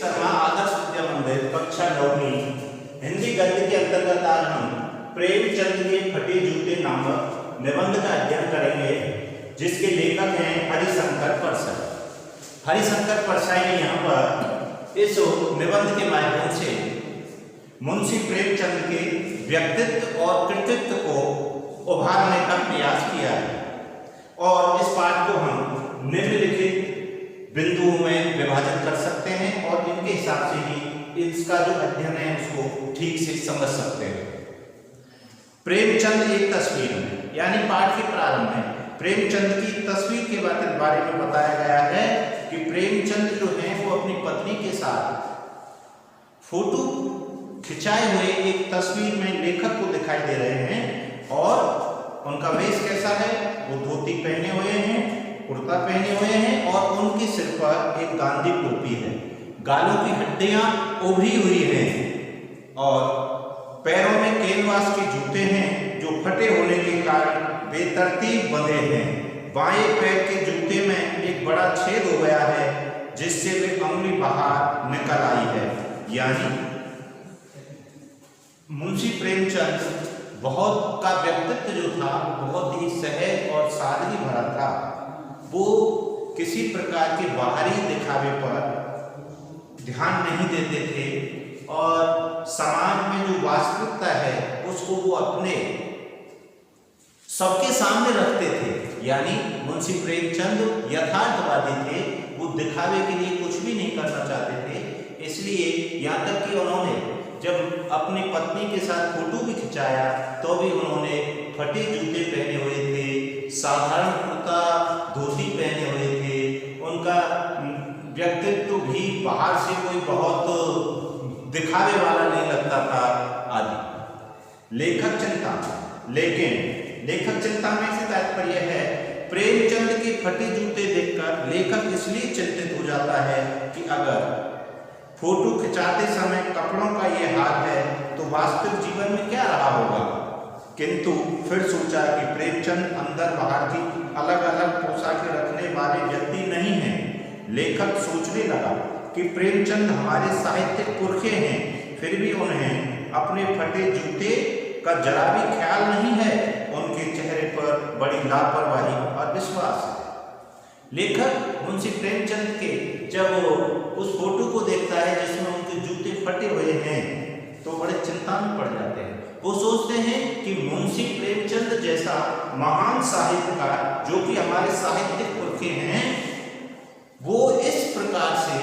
शर्मा आदर्श विद्या मंदिर कक्षा 9वीं हिंदी गद्य के अंतर्गत आज हम प्रेमचंद के फटे जूते नामक निबंध का अध्ययन करेंगे, जिसके लेखक हैं हरिशंकर परसाई। हरिशंकर परसाई ने यहाँ पर इस निबंध के माध्यम से मुंशी प्रेमचंद के व्यक्तित्व और कृतित्व को उभारने का प्रयास किया है और इस पाठ को हम निम्नलिखित बिंदुओं में विभाजन कर सकते हैं और इनके हिसाब से ही इसका जो अध्ययन है उसको ठीक से समझ सकते हैं। प्रेमचंद एक तस्वीर में, यानी पाठ के प्रारंभ में प्रेमचंद की तस्वीर के बारे में बताया गया है कि प्रेमचंद जो है वो अपनी पत्नी के साथ फोटो खिंचाए हुए एक तस्वीर में लेखक को दिखाई दे रहे हैं और उनका वेश कैसा है, वो धोती पहने हुए हैं, कुर्ता पहने हुए हैं और उनके सिर पर एक गांधी टोपी है। गालों की हड्डियां उभरी हुई हैं और पैरों में कैनवास के जूते हैं जो फटे होने के कारण बेतरतीब बंधे हैं। बाएं पैर के जूते में एक बड़ा छेद हो गया है जिससे वे अंगुली बाहर निकल आई है। यानी मुंशी प्रेमचंद बहुत का व्यक्तित्व जो था बहुत ही सहज और सादगी भरा था। वो किसी प्रकार के बाहरी दिखावे पर ध्यान नहीं देते थे और समाज में जो वास्तविकता है उसको वो अपने सबके सामने रखते थे। यानी मुंशी प्रेमचंद यथार्थवादी थे, वो दिखावे के लिए कुछ भी नहीं करना चाहते थे। इसलिए यहाँ तक कि उन्होंने जब अपनी पत्नी के साथ फोटो भी खिंचाया तो भी उन्होंने फटे जूते पहने हुए थे, साधारण कुर्ता धोती पहने हुए थे। उनका व्यक्तित्व भी बाहर से कोई बहुत दिखावे वाला नहीं लगता था आदि। लेखक चिंता में से तात्पर्य है प्रेमचंद के फटे जूते देखकर लेखक इसलिए चिंतित हो जाता है कि अगर फोटो खिंचाते समय कपड़ों का ये हाल है तो वास्तविक जीवन में क्या रहा होगा। किंतु फिर सोचा कि प्रेमचंद अंदर बाहर की अलग अलग पोशाकें रखने वाले व्यक्ति नहीं हैं। लेखक सोचने लगा कि प्रेमचंद हमारे साहित्यिक पुरखे हैं, फिर भी उन्हें अपने फटे जूते का जरा भी ख्याल नहीं है। उनके चेहरे पर बड़ी लापरवाही और विश्वास है। लेखक मुंशी प्रेमचंद के जब उस फोटो को देखता है जिसमें उनके जूते फटे हुए हैं तो बड़े चिंता में पड़ जाते हैं। वो सोचते हैं कि मुंशी प्रेमचंद जैसा महान साहित्यकार जो कि हमारे साहित्यिक पुरखे हैं, वो इस प्रकार से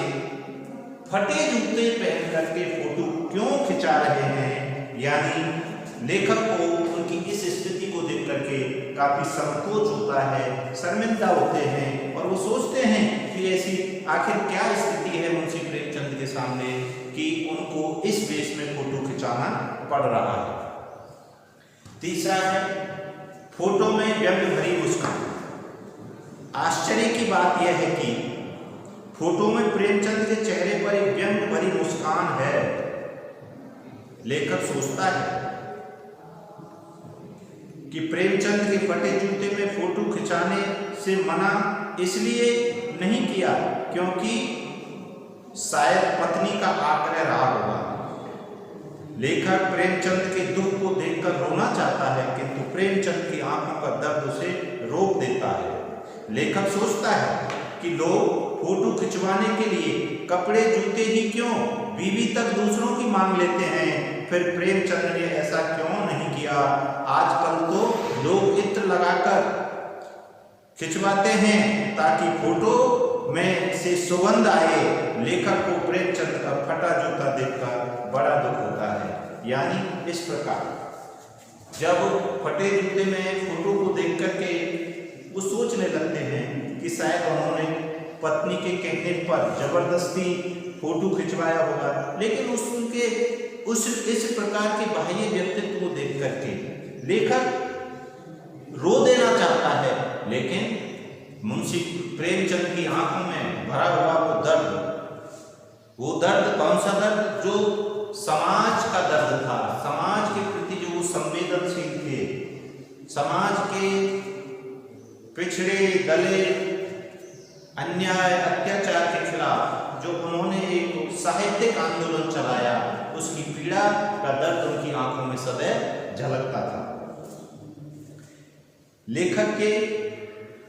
फटे जूते पहन करके फोटो क्यों खिंचा रहे हैं। यानी लेखक को उनकी इस स्थिति को देख करके काफी संकोच होता है, शर्मिंदा होते हैं और वो सोचते हैं कि ऐसी आखिर क्या स्थिति है मुंशी प्रेमचंद के सामने कि उनको इस वेश में फोटो खिंचाना पड़ रहा है। तीसरा है फोटो में व्यंग भरी मुस्कान। आश्चर्य की बात यह है कि फोटो में प्रेमचंद के चेहरे पर एक व्यंग भरी मुस्कान है। लेखक सोचता है कि प्रेमचंद के फटे जूते में फोटो खिंचाने से मना इसलिए नहीं किया क्योंकि शायद पत्नी का आग्रह रहा होगा। लेखक प्रेमचंद के दुख को देखकर रोना चाहता है किंतु प्रेमचंद की आंखों का दर्द उसे रोक देता है। लेखक सोचता है कि लोग फोटो खिंचवाने के लिए कपड़े जूते ही क्यों, बीवी तक दूसरों की मांग लेते हैं, फिर प्रेमचंद ने ऐसा क्यों नहीं किया। आजकल तो लोग इत्र लगाकर खिंचवाते हैं ताकि फोटो में से सुगंध आए। लेखक को प्रेमचंद का फटा जूता देखकर बड़ा दुख होता है। यानी इस प्रकार जब फटे जूते में फोटो को देख करके वो सोचने लगते हैं कि शायद उन्होंने पत्नी के कहने पर जबरदस्ती फोटो खिंचवाया होगा, लेकिन इस प्रकार के बाह्य व्यक्तित्व को देख करके लेखक रो देना चाहता है, लेकिन मुंशी प्रेमचंद की आंखों में भरा हुआ वो दर्द कौन सा दर्द, जो समाज का दर्द था, समाज के प्रति जो संवेदनशील थे, समाज के पिछड़े दले अन्याय अत्याचार के खिलाफ जो उन्होंने एक साहित्यिक आंदोलन चलाया, उसकी पीड़ा का दर्द उनकी आंखों में सदैव झलकता था। लेखक के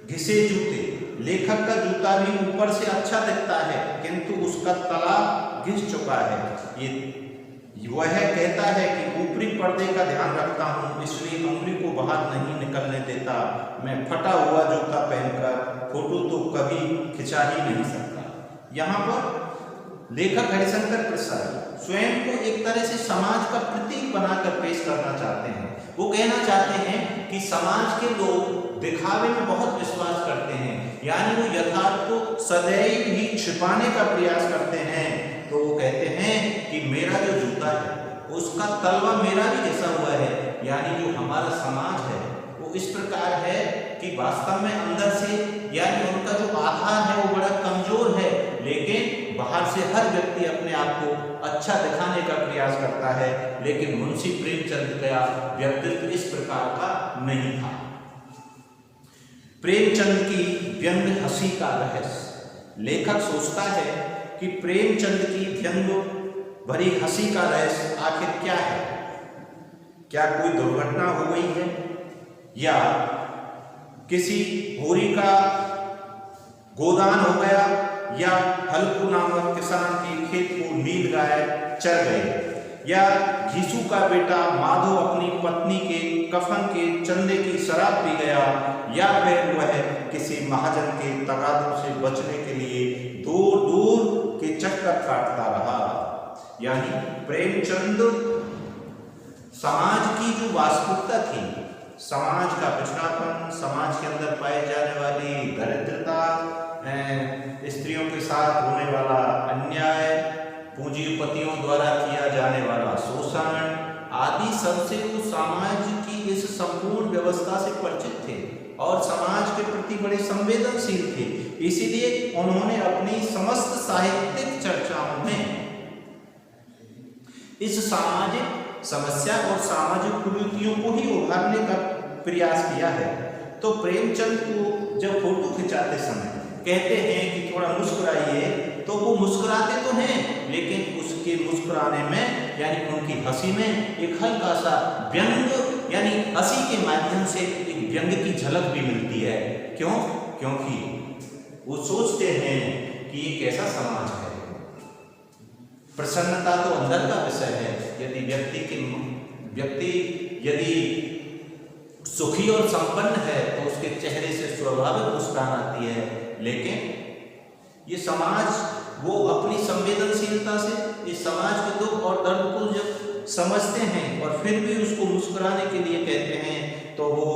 घिसे जूते, लेखक का जूता भी ऊपर से अच्छा दिखता है किंतु उसका तला घिस चुका है। वह कहता है कि ऊपरी पर्दे का ध्यान रखता हूं, इसलिए उंगली को बाहर नहीं निकलने देता। मैं फटा हुआ जूता पहनकर फोटो तो कभी खिंचा ही नहीं सकता। यहाँ पर लेखक हरिशंकर प्रसाद स्वयं को एक तरह से समाज का प्रतीक बनाकर पेश करना चाहते हैं। वो कहना चाहते हैं कि समाज के लोग दिखावे में बहुत विश्वास करते हैं, यानी वो यथार्थ को सदैव ही छिपाने का प्रयास करते हैं। तो वो कहते हैं कि मेरा जो जूता है उसका तलवा मेरा भी घिसा हुआ है, यानी जो हमारा समाज है वो इस प्रकार है कि वास्तव में अंदर से यानी उनका जो आधार है वो बड़ा कमजोर है, लेकिन बाहर से हर व्यक्ति अपने आप को अच्छा दिखाने का प्रयास करता है। लेकिन मुंशी प्रेमचंद का व्यक्तित्व इस प्रकार का नहीं था। प्रेमचंद की व्यंग हंसी का रहस्य, लेखक सोचता है कि प्रेमचंद की व्यंग भरी हंसी का रहस्य आखिर क्या है। क्या कोई दुर्घटना हो गई है, या किसी होरी का गोदान हो गया, या हल्कू नामक किसान के खेत को नील गाय चर गए, या घीसू का बेटा माधो अपनी पत्नी के कफन के चंदे की शराब पी गया, या फिर वह किसी महाजन के तगादों से बचने के लिए दूर दूर के चक्कर काटता रहा। यानी प्रेमचंद समाज की जो वास्तविकता थी, समाज का पिछड़ापन, समाज के अंदर पाई जाने वाली दरिद्रता, स्त्रियों के साथ होने वाला अन्याय, पूंजीपतियों द्वारा किया जाने वाला शोषण आदि सबसे वो समाज की इस संपूर्ण व्यवस्था से परिचित थे और समाज के प्रति बड़े संवेदनशील थे। इसीलिए उन्होंने अपनी समस्त साहित्यिक चर्चाओं में इस सामाजिक समस्या और सामाजिक कुरीतियों को ही उभारने का प्रयास किया है। तो प्रेमचंद को जब फोटो खिंचाते समय कहते हैं कि थोड़ा मुस्कुराइए, तो वो मुस्कुराते तो हैं, लेकिन उसके मुस्कुराने में यानी उनकी हंसी में एक हल्का सा व्यंग, यानी हंसी के माध्यम से एक व्यंग की झलक भी मिलती है। क्यों? क्योंकि वो सोचते हैं कि ये कैसा समाज है। प्रसन्नता तो अंदर का विषय है। यदि व्यक्ति यदि सुखी और संपन्न है तो उसके चेहरे से स्वाभाविक मुस्कान आती है, लेकिन ये समाज वो अपनी संवेदनशीलता से इस समाज के दुख और दर्द को जब समझते हैं और फिर भी उसको मुस्कुराने के लिए कहते हैं, तो वो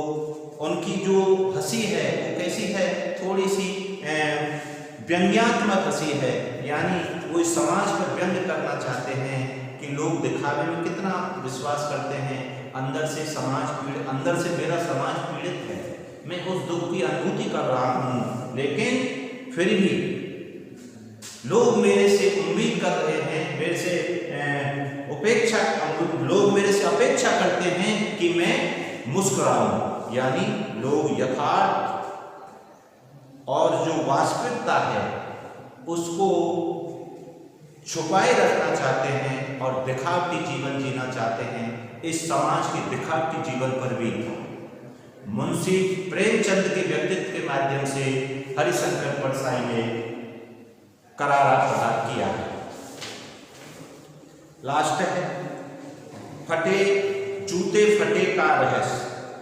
उनकी जो हंसी है वो कैसी है, थोड़ी सी व्यंग्यात्मक हंसी है। यानी वो इस समाज पर व्यंग करना चाहते हैं कि लोग दिखावे में कितना विश्वास करते हैं, अंदर से अंदर से मेरा समाज पीड़ित है, मैं उस दुख की अनुभूति कर रहा हूँ, लेकिन फिर भी लोग मेरे से उम्मीद कर रहे हैं, लोग मेरे से अपेक्षा करते हैं कि मैं मुस्कुराऊं। यानी लोग यथार्थ और जो वास्तविकता है उसको छुपाए रखना चाहते हैं और दिखावटी जीवन जीना चाहते हैं। इस समाज के दिखावटी जीवन पर भी मुंशी प्रेमचंद के व्यक्तित्व के माध्यम से हरिशंकर परसाई ने करारा प्रहार किया है। लास्ट है फटे जूते फटे का रहस्य।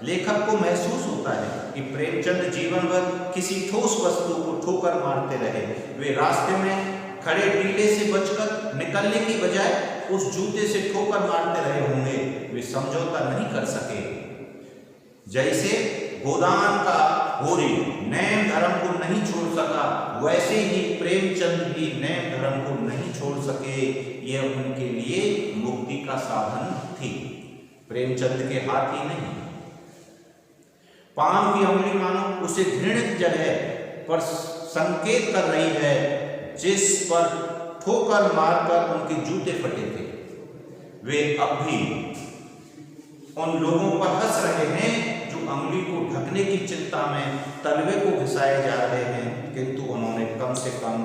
लेखक को महसूस होता है कि प्रेमचंद जीवन भर किसी ठोस वस्तु को ठोकर मारते रहे। वे रास्ते में खड़े टीले से बचकर निकलने की बजाय उस जूते से ठोकर मारते रहे होंगे। वे समझौता नहीं कर सके। जैसे गोदान का होरी नैम धर्म को नहीं छोड़ सका, वैसे ही प्रेमचंद भी नैम धर्म को नहीं छोड़ सके। यह उनके लिए मुक्ति का साधन थी, प्रेमचंद के हाथ ही नहीं। पांव की अंगुली मानो उसे घृणित जगह पर संकेत कर रही है जिस पर ठोकर मारकर उनके जूते फटे थे। वे अब भी उन लोगों पर हंस रहे हैं जो अंगुली को ढकने की चिंता में तलवे को घिसाए जा रहे हैं, किंतु उन्होंने कम से कम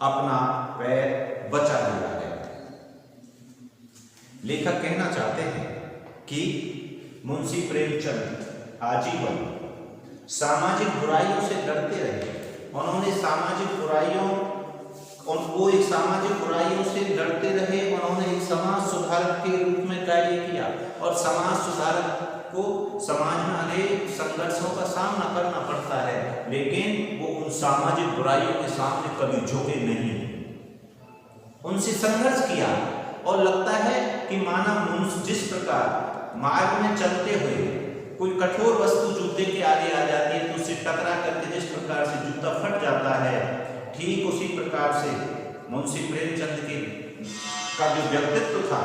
अपना पैर बचा लिया है। लेखक कहना चाहते हैं कि मुंशी प्रेमचंद आजीवन सामाजिक बुराइयों से लड़ते रहे। उन्होंने सामाजिक बुराइयों से लड़ते रहे। उन्होंने एक समाज सुधारक के रूप में कार्य किया और समाज सुधारक को समाज में अनेक संघर्षों का सामना करना पड़ता है, लेकिन वो उन सामाजिक बुराइयों के सामने कभी झुके नहीं, उनसे संघर्ष किया। और लगता है कि मानव मनुष्य जिस प्रकार मार्ग में चलते हुए कोई कठोर वस्तु जूते के आगे आ जाती है तो उससे टकरा करके जिस प्रकार से जूता फट जाता है, ठीक उसी प्रकार से मुंशी प्रेमचंद का जो व्यक्तित्व था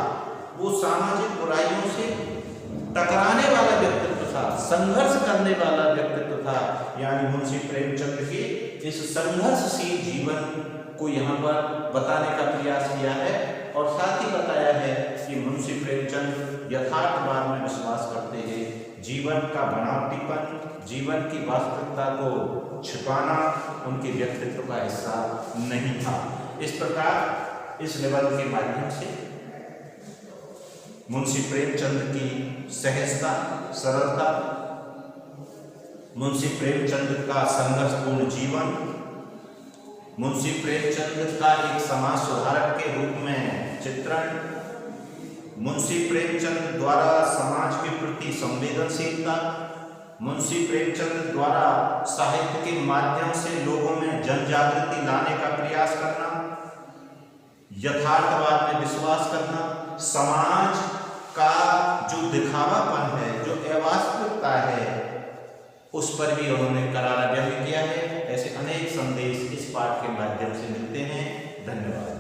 वो सामाजिक बुराइयों से टकराने वाला व्यक्तित्व था, संघर्ष करने वाला व्यक्तित्व था। यानी मुंशी प्रेमचंद के इस संघर्षशील जीवन को यहाँ पर बताने का प्रयास किया है और साथ ही बताया है कि मुंशी प्रेमचंद यथार्थवाद में विश्वास करते हैं। जीवन का बनावटीपन, जीवन की वास्तविकता को छिपाना उनके व्यक्तित्व का हिस्सा नहीं था। इस प्रकार इस निबंध के माध्यम से मुंशी प्रेमचंद की सहजता, सरलता, मुंशी प्रेमचंद का संघर्षपूर्ण जीवन, मुंशी प्रेमचंद का एक समाज सुधारक के रूप में चित्रण, मुंशी प्रेमचंद द्वारा समाज के प्रति संवेदनशीलता, मुंशी प्रेमचंद द्वारा साहित्य के माध्यम से लोगों में जन जागृति लाने का प्रयास करना, यथार्थवाद में विश्वास करना, समाज का जो दिखावापन है, जो अवास्तविकता है, उस पर भी उन्होंने करारा व्यंग्य किया है। ऐसे अनेक संदेश इस पाठ के माध्यम से मिलते हैं। धन्यवाद।